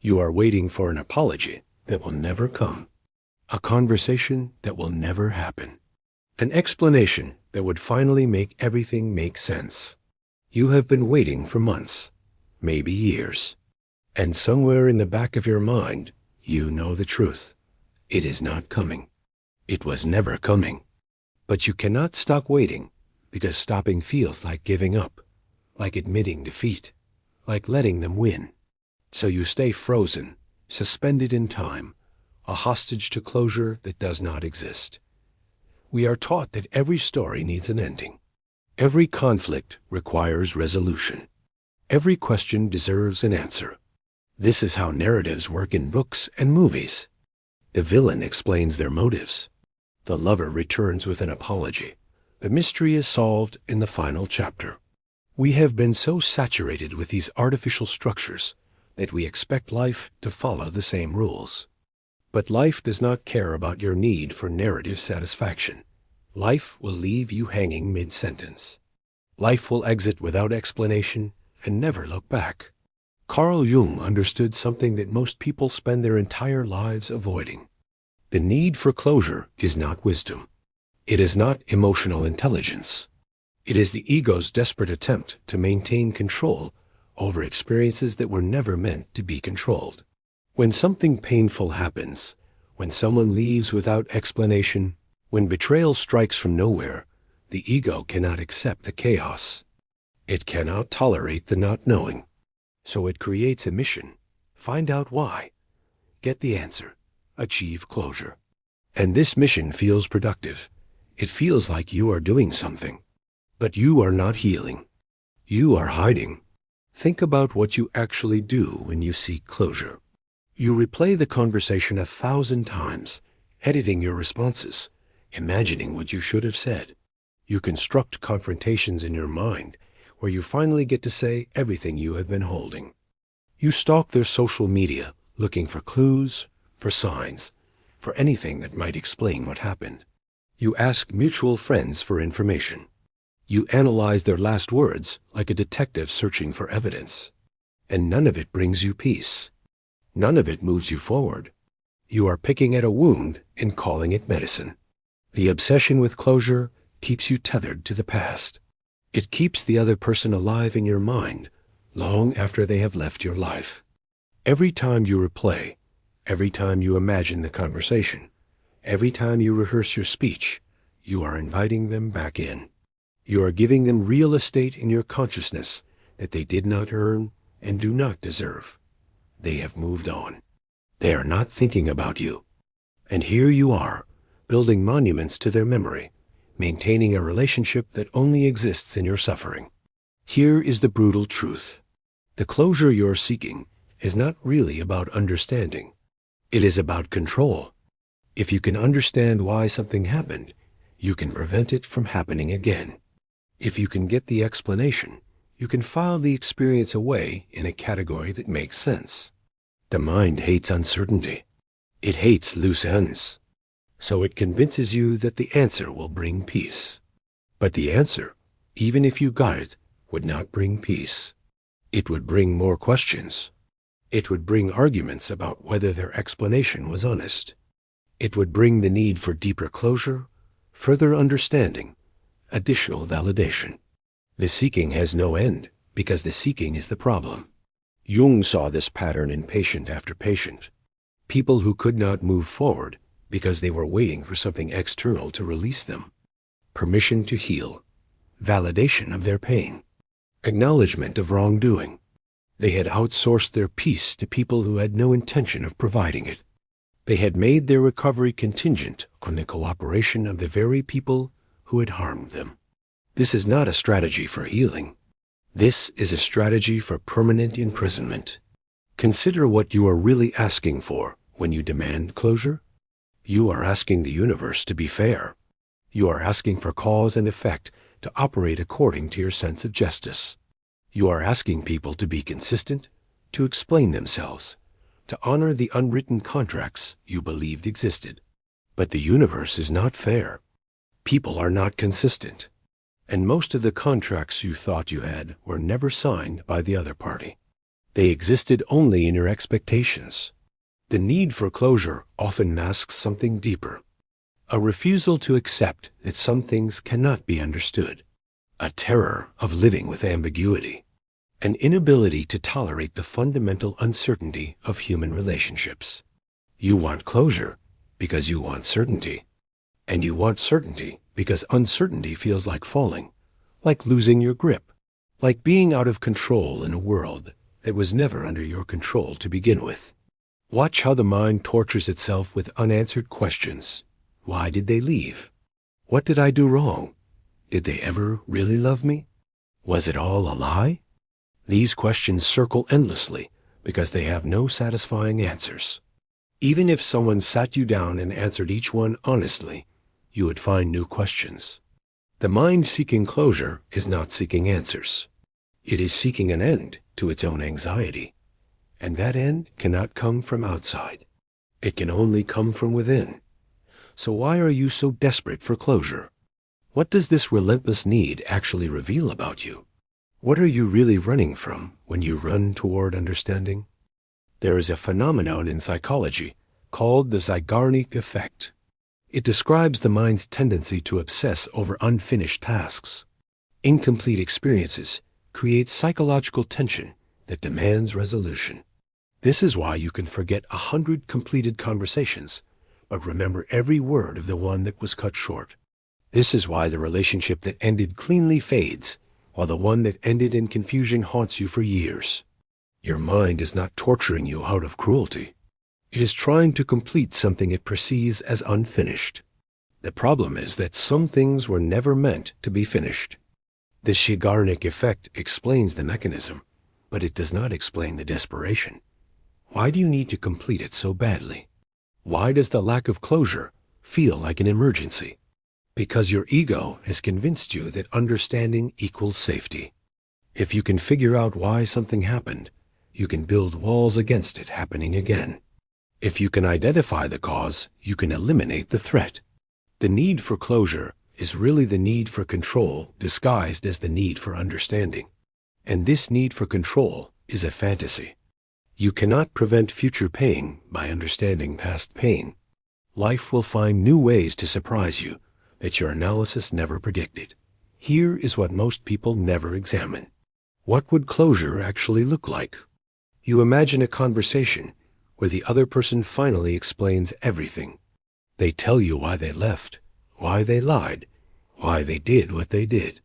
You are waiting for an apology that will never come, a conversation that will never happen, an explanation that would finally make everything make sense. You have been waiting for months, maybe years, and somewhere in the back of your mind, you know the truth. It is not coming. It was never coming. But you cannot stop waiting because stopping feels like giving up, like admitting defeat, like letting them win. So you stay frozen, suspended in time, a hostage to closure that does not exist. We are taught that every story needs an ending. Every conflict requires resolution. Every question deserves an answer. This is how narratives work in books and movies. The villain explains their motives. The lover returns with an apology. The mystery is solved in the final chapter. We have been so saturated with these artificial structures that we expect life to follow the same rules. But life does not care about your need for narrative satisfaction. Life will leave you hanging mid-sentence. Life will exit without explanation and never look back. Carl Jung understood something that most people spend their entire lives avoiding. The need for closure is not wisdom. It is not emotional intelligence. It is the ego's desperate attempt to maintain control over experiences that were never meant to be controlled. When something painful happens, when someone leaves without explanation, when betrayal strikes from nowhere, the ego cannot accept the chaos. It cannot tolerate the not knowing. So it creates a mission. Find out why. Get the answer. Achieve closure. And this mission feels productive. It feels like you are doing something. But you are not healing. You are hiding. Think about what you actually do when you seek closure. You replay the conversation 1,000 times, editing your responses, imagining what you should have said. You construct confrontations in your mind where you finally get to say everything you have been holding. You stalk their social media, looking for clues, for signs, for anything that might explain what happened. You ask mutual friends for information. You analyze their last words like a detective searching for evidence. And none of it brings you peace. None of it moves you forward. You are picking at a wound and calling it medicine. The obsession with closure keeps you tethered to the past. It keeps the other person alive in your mind long after they have left your life. Every time you replay, every time you imagine the conversation, every time you rehearse your speech, you are inviting them back in. You are giving them real estate in your consciousness that they did not earn and do not deserve. They have moved on. They are not thinking about you. And here you are, building monuments to their memory, maintaining a relationship that only exists in your suffering. Here is the brutal truth. The closure you're seeking is not really about understanding. It is about control. If you can understand why something happened, you can prevent it from happening again. If you can get the explanation, you can file the experience away in a category that makes sense. The mind hates uncertainty. It hates loose ends. So it convinces you that the answer will bring peace. But the answer, even if you got it, would not bring peace. It would bring more questions. It would bring arguments about whether their explanation was honest. It would bring the need for deeper closure, further understanding, additional validation. The seeking has no end because the seeking is the problem. Jung saw this pattern in patient after patient. People who could not move forward because they were waiting for something external to release them. Permission to heal. Validation of their pain. Acknowledgement of wrongdoing. They had outsourced their peace to people who had no intention of providing it. They had made their recovery contingent on the cooperation of the very people who had harmed them. This is not a strategy for healing. This is a strategy for permanent imprisonment. Consider what you are really asking for when you demand closure. You are asking the universe to be fair. You are asking for cause and effect to operate according to your sense of justice. You are asking people to be consistent, to explain themselves, to honor the unwritten contracts you believed existed. But the universe is not fair. People are not consistent. And most of the contracts you thought you had were never signed by the other party. They existed only in your expectations. The need for closure often masks something deeper. A refusal to accept that some things cannot be understood. A terror of living with ambiguity. An inability to tolerate the fundamental uncertainty of human relationships. You want closure because you want certainty. And you want certainty because uncertainty feels like falling, like losing your grip, like being out of control in a world that was never under your control to begin with. Watch how the mind tortures itself with unanswered questions. Why did they leave? What did I do wrong? Did they ever really love me? Was it all a lie? These questions circle endlessly because they have no satisfying answers. Even if someone sat you down and answered each one honestly, you would find new questions. The mind seeking closure is not seeking answers. It is seeking an end to its own anxiety. And that end cannot come from outside. It can only come from within. So why are you so desperate for closure? What does this relentless need actually reveal about you? What are you really running from when you run toward understanding? There is a phenomenon in psychology called the Zeigarnik effect. It describes the mind's tendency to obsess over unfinished tasks. Incomplete experiences create psychological tension that demands resolution. This is why you can forget 100 completed conversations, but remember every word of the one that was cut short. This is why the relationship that ended cleanly fades, while the one that ended in confusion haunts you for years. Your mind is not torturing you out of cruelty. It is trying to complete something it perceives as unfinished. The problem is that some things were never meant to be finished. The Zeigarnik effect explains the mechanism, but it does not explain the desperation. Why do you need to complete it so badly? Why does the lack of closure feel like an emergency? Because your ego has convinced you that understanding equals safety. If you can figure out why something happened, you can build walls against it happening again. If you can identify the cause, you can eliminate the threat. The need for closure is really the need for control disguised as the need for understanding. And this need for control is a fantasy. You cannot prevent future pain by understanding past pain. Life will find new ways to surprise you that your analysis never predicted. Here is what most people never examine. What would closure actually look like? You imagine a conversation where the other person finally explains everything. They tell you why they left, why they lied, why they did what they did.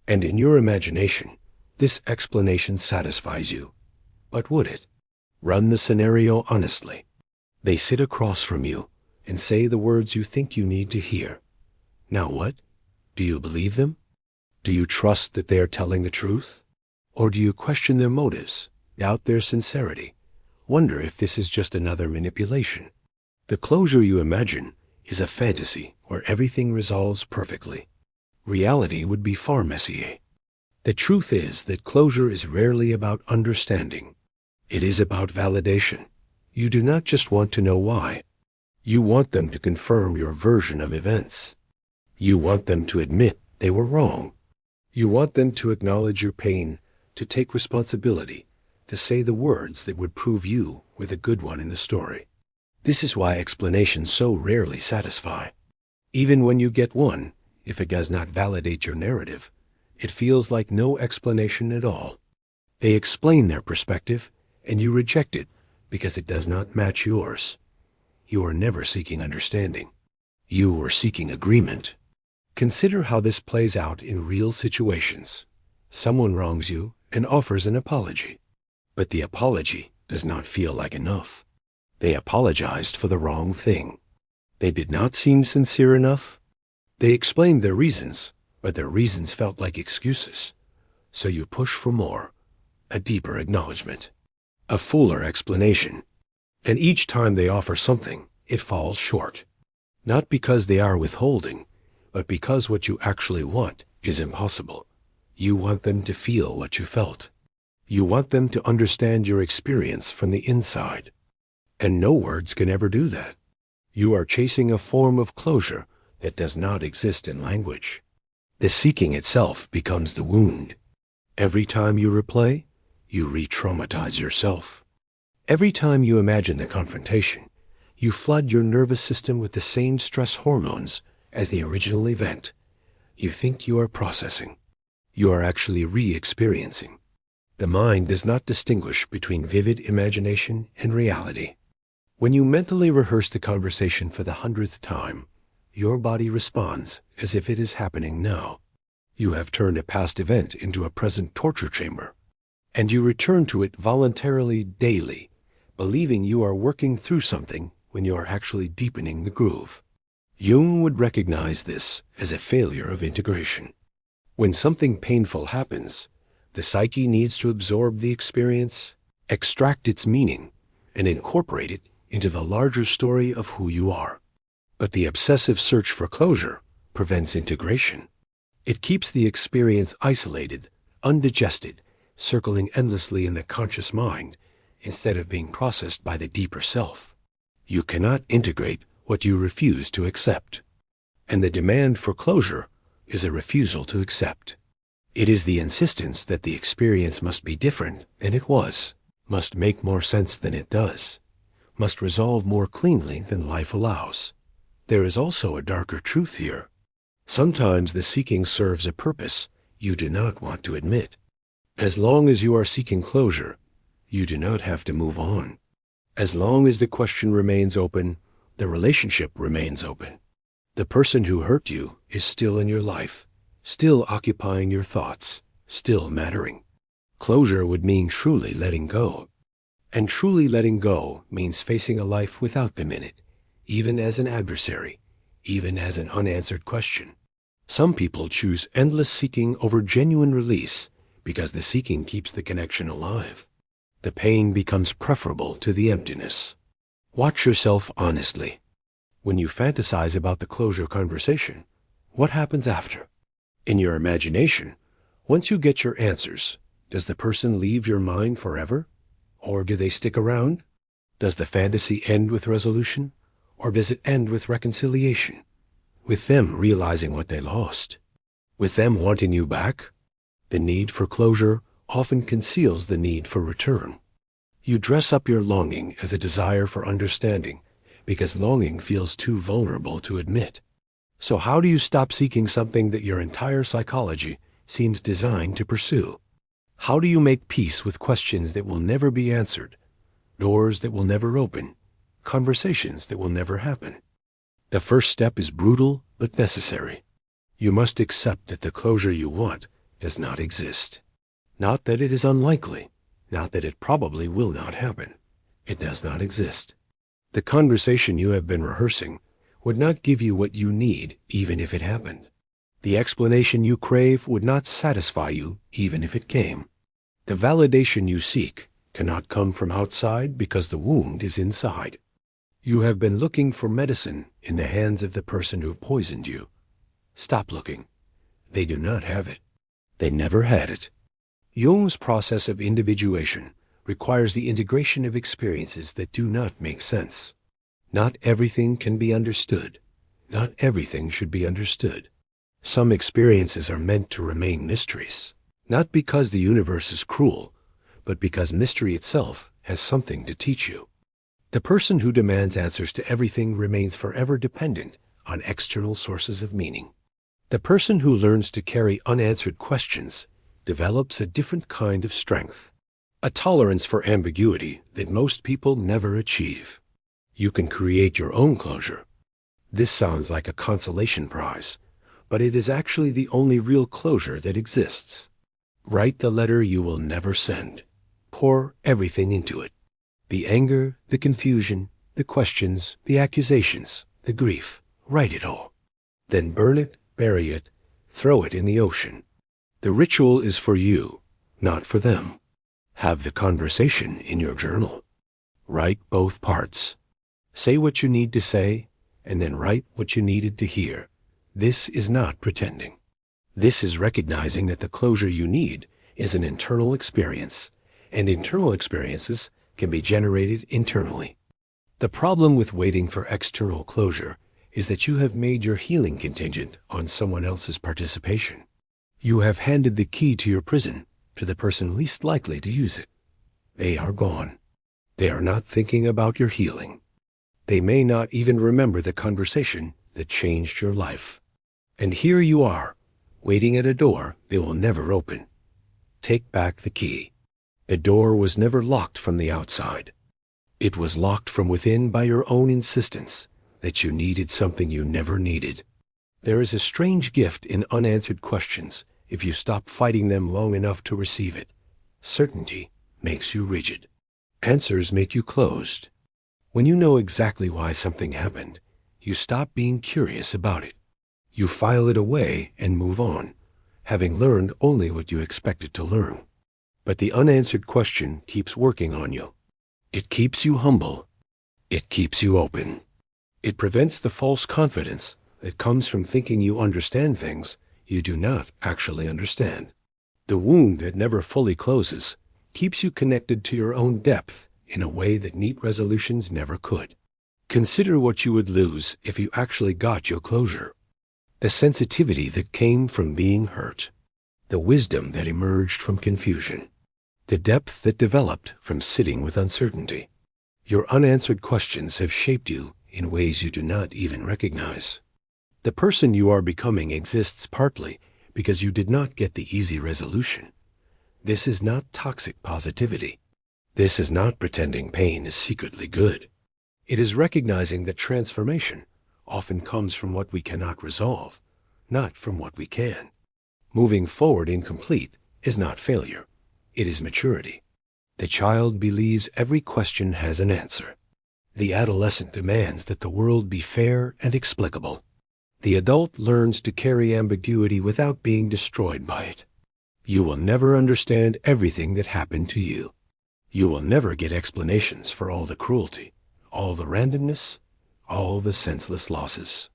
And in your imagination, this explanation satisfies you. But would it? Run the scenario honestly. They sit across from you and say the words you think you need to hear. Now what? Do you believe them? Do you trust that they are telling the truth? Or do you question their motives, doubt their sincerity, wonder if this is just another manipulation? The closure you imagine is a fantasy where everything resolves perfectly. Reality would be far messier. The truth is that closure is rarely about understanding. It is about validation. You do not just want to know why. You want them to confirm your version of events. You want them to admit they were wrong. You want them to acknowledge your pain, to take responsibility, to say the words that would prove you were the good one in the story. This is why explanations so rarely satisfy. Even when you get one, if it does not validate your narrative, it feels like no explanation at all. They explain their perspective, and you reject it because it does not match yours. You are never seeking understanding. You are seeking agreement. Consider how this plays out in real situations. Someone wrongs you and offers an apology. But the apology does not feel like enough. They apologized for the wrong thing. They did not seem sincere enough. They explained their reasons, but their reasons felt like excuses. So you push for more, a deeper acknowledgement, a fuller explanation. And each time they offer something, it falls short. Not because they are withholding, but because what you actually want is impossible. You want them to feel what you felt. You want them to understand your experience from the inside. And no words can ever do that. You are chasing a form of closure that does not exist in language. The seeking itself becomes the wound. Every time you replay, You re-traumatize yourself. Every time you imagine the confrontation, you flood your nervous system with the same stress hormones as the original event. You think you are processing. You are actually re-experiencing. The mind does not distinguish between vivid imagination and reality. When you mentally rehearse the conversation for the 100th time, your body responds as if it is happening now. You have turned a past event into a present torture chamber, and you return to it voluntarily daily, believing you are working through something when you are actually deepening the groove. Jung would recognize this as a failure of integration. When something painful happens, the psyche needs to absorb the experience, extract its meaning, and incorporate it into the larger story of who you are. But the obsessive search for closure prevents integration. It keeps the experience isolated, undigested, circling endlessly in the conscious mind instead of being processed by the deeper self. You cannot integrate what you refuse to accept. And the demand for closure is a refusal to accept. It is the insistence that the experience must be different than it was, must make more sense than it does, must resolve more cleanly than life allows. There is also a darker truth here. Sometimes the seeking serves a purpose you do not want to admit. As long as you are seeking closure, you do not have to move on. As long as the question remains open, the relationship remains open. The person who hurt you is still in your life, still occupying your thoughts, still mattering. Closure would mean truly letting go. And truly letting go means facing a life without them in it, even as an adversary, even as an unanswered question. Some people choose endless seeking over genuine release because the seeking keeps the connection alive. The pain becomes preferable to the emptiness. Watch yourself honestly. When you fantasize about the closure conversation, what happens after? In your imagination, once you get your answers, does the person leave your mind forever? Or do they stick around? Does the fantasy end with resolution? Or does it end with reconciliation? With them realizing what they lost? With them wanting you back? The need for closure often conceals the need for return. You dress up your longing as a desire for understanding because longing feels too vulnerable to admit. So how do you stop seeking something that your entire psychology seems designed to pursue? How do you make peace with questions that will never be answered, doors that will never open, conversations that will never happen? The first step is brutal but necessary. You must accept that the closure you want does not exist. Not that it is unlikely, not that it probably will not happen. It does not exist. The conversation you have been rehearsing would not give you what you need even if it happened. The explanation you crave would not satisfy you even if it came. The validation you seek cannot come from outside because the wound is inside. You have been looking for medicine in the hands of the person who poisoned you. Stop looking. They do not have it. They never had it. Jung's process of individuation requires the integration of experiences that do not make sense. Not everything can be understood. Not everything should be understood. Some experiences are meant to remain mysteries, not because the universe is cruel, but because mystery itself has something to teach you. The person who demands answers to everything remains forever dependent on external sources of meaning. The person who learns to carry unanswered questions develops a different kind of strength, a tolerance for ambiguity that most people never achieve. You can create your own closure. This sounds like a consolation prize, but it is actually the only real closure that exists. Write the letter you will never send. Pour everything into it. The anger, the confusion, the questions, the accusations, the grief. Write it all. Then burn it, bury it, throw it in the ocean. The ritual is for you, not for them. Have the conversation in your journal. Write both parts. Say what you need to say, and then write what you needed to hear. This is not pretending. This is recognizing that the closure you need is an internal experience, and internal experiences can be generated internally. The problem with waiting for external closure is that you have made your healing contingent on someone else's participation. You have handed the key to your prison to the person least likely to use it. They are gone. They are not thinking about your healing. They may not even remember the conversation that changed your life. And here you are, waiting at a door they will never open. Take back the key. The door was never locked from the outside. It was locked from within by your own insistence that you needed something you never needed. There is a strange gift in unanswered questions if you stop fighting them long enough to receive it. Certainty makes you rigid. Answers make you closed. When you know exactly why something happened, you stop being curious about it. You file it away and move on, having learned only what you expected to learn. But the unanswered question keeps working on you. It keeps you humble. It keeps you open. It prevents the false confidence that comes from thinking you understand things you do not actually understand. The wound that never fully closes keeps you connected to your own depth in a way that neat resolutions never could. Consider what you would lose if you actually got your closure. The sensitivity that came from being hurt. The wisdom that emerged from confusion. The depth that developed from sitting with uncertainty. Your unanswered questions have shaped you in ways you do not even recognize. The person you are becoming exists partly because you did not get the easy resolution. This is not toxic positivity. This is not pretending pain is secretly good. It is recognizing that transformation often comes from what we cannot resolve, not from what we can. Moving forward incomplete is not failure. It is maturity. The child believes every question has an answer. The adolescent demands that the world be fair and explicable. The adult learns to carry ambiguity without being destroyed by it. You will never understand everything that happened to you. You will never get explanations for all the cruelty, all the randomness, all the senseless losses.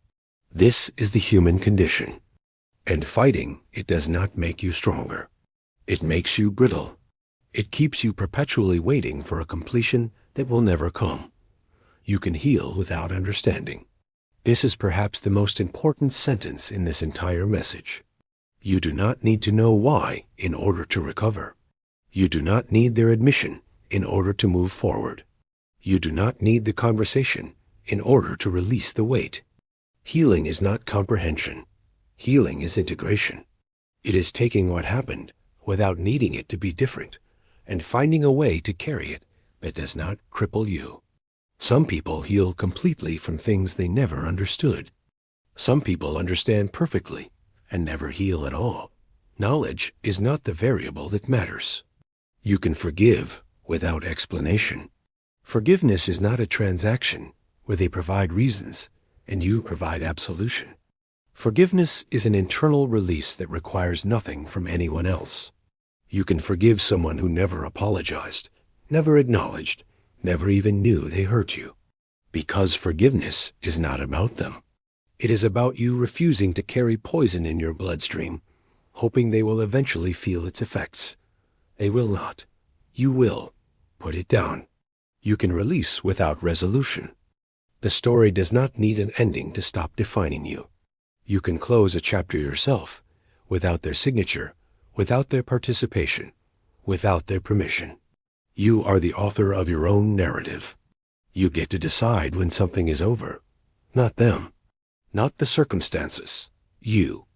This is the human condition. And fighting it does not make you stronger. It makes you brittle. It keeps you perpetually waiting for a completion that will never come. You can heal without understanding. This is perhaps the most important sentence in this entire message. You do not need to know why in order to recover. You do not need their admission in order to move forward. You do not need the conversation in order to release the weight. Healing is not comprehension. Healing is integration. It is taking what happened without needing it to be different and finding a way to carry it that does not cripple you. Some people heal completely from things they never understood. Some people understand perfectly and never heal at all. Knowledge is not the variable that matters. You can forgive without explanation. Forgiveness is not a transaction where they provide reasons and you provide absolution. Forgiveness is an internal release that requires nothing from anyone else. You can forgive someone who never apologized, never acknowledged, never even knew they hurt you. Because forgiveness is not about them. It is about you refusing to carry poison in your bloodstream, hoping they will eventually feel its effects. They will not. You will. Put it down. You can release without resolution. The story does not need an ending to stop defining you. You can close a chapter yourself, without their signature, without their participation, without their permission. You are the author of your own narrative. You get to decide when something is over, not them, not the circumstances, you.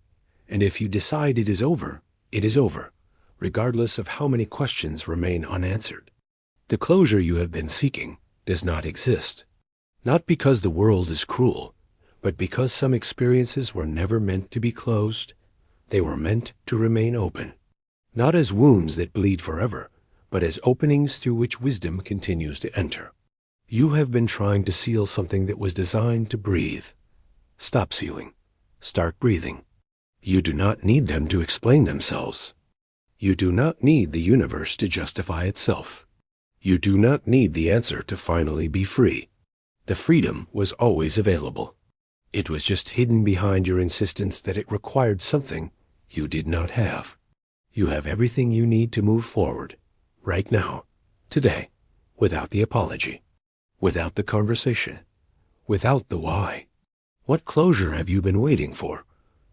And if you decide it is over, regardless of how many questions remain unanswered. The closure you have been seeking does not exist, not because the world is cruel, but because some experiences were never meant to be closed. They were meant to remain open, not as wounds that bleed forever, but as openings through which wisdom continues to enter. You have been trying to seal something that was designed to breathe. Stop sealing. Start breathing. You do not need them to explain themselves. You do not need the universe to justify itself. You do not need the answer to finally be free. The freedom was always available. It was just hidden behind your insistence that it required something you did not have. You have everything you need to move forward, right now, today, without the apology, without the conversation, without the why. What closure have you been waiting for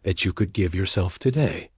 that you could give yourself today?